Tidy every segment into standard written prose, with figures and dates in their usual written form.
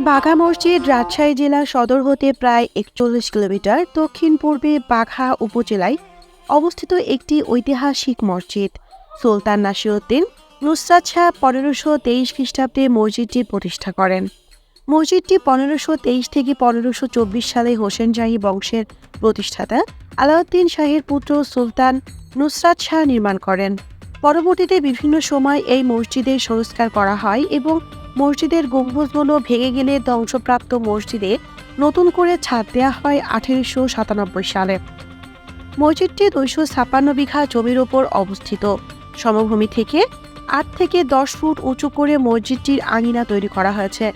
বাঘা মসজিদ রাজশাহী জেলা সদর হতে প্রায় ৪১ কিলোমিটার দক্ষিণ পূর্বে বাঘা উপজেলায় অবস্থিত একটি ঐতিহাসিক মসজিদ। সুলতান নাসিরউদ্দিন নুসরাত শাহ ১৫২৩ খ্রিস্টাব্দে মসজিদটি প্রতিষ্ঠা করেন। মসজিদটি ১৫২৩ থেকে ১৫২৪ সালে হোসেন শাহী বংশের প্রতিষ্ঠাতা আলাউদ্দিন শাহের পুত্র সুলতান নুসরাত শাহ নির্মাণ করেন। পরবর্তীতে বিভিন্ন সময় এই মসজিদের সংস্কার করা হয় এবং মসজিদের গম্বুজগুলো ভেঙে গেলে ধ্বংসপ্রাপ্ত মসজিদে নতুন করে ছাদ দেওয়া হয় ১৮৯৭ সালে। মসজিদটি ২৫৬ বিঘা জমির ওপর অবস্থিত। সমভূমি থেকে ৮ থেকে ১০ ফুট উঁচু করে মসজিদটির আঙিনা তৈরি করা হয়েছে।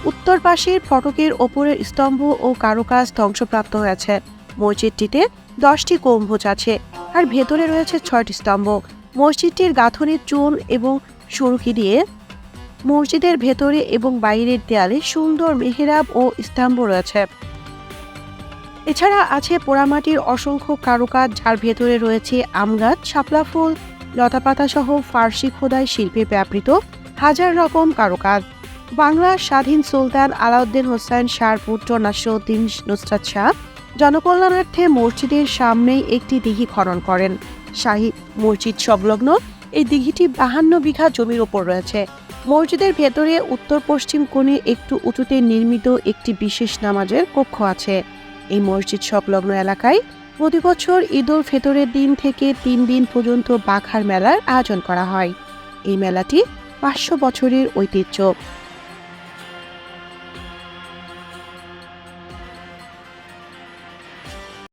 উত্তর পাশের ফটকের ওপরের স্তম্ভ ও কারুকাজ ধ্বংসপ্রাপ্ত হয়েছে। মসজিদটিতে ১০টি গম্বুজ আছে আর ভেতরে রয়েছে ৬টি স্তম্ভ। মসজিদটির গাঁথনি চুন এবং সুরকি দিয়ে মসজিদের ভেতরে এবং বাইরের দেয়ালে সুন্দর মেহরাব ও স্তম্ভ রয়েছে। এছাড়া আছে পোড়ামাটির অসংখ্য কারুকাজ, যার ভেতরে রয়েছে আমগাছ, শাপলা ফুল, লতাপাতা সহ ফার্সি খোদাই শিল্পে ব্যবহৃত হাজার রকম কারুকাজ। বাংলার স্বাধীন সুলতান আলাউদ্দিন হোসেন শাহর পুত্র নাসিরউদ্দিন নুসরাত শাহ জনকল্যাণার্থে মসজিদের সামনেই একটি দিঘি খনন করেন। শাহী মসজিদ সংলগ্ন এই দিঘিটি ৫২ বিঘা জমির ওপর রয়েছে। মসজিদের ভেতরে উত্তর পশ্চিম কোণে একটু উঁচুতে নির্মিত একটি বিশেষ নামাজের কক্ষ আছে। এই মসজিদ সংলগ্ন এলাকায় প্রতি বছর ঈদ উল ফিতরের দিন থেকে ৩ দিন পর্যন্ত বাঘার মেলার আয়োজন করা হয়। এই মেলাটি ৫০০ বছরের ঐতিহ্য।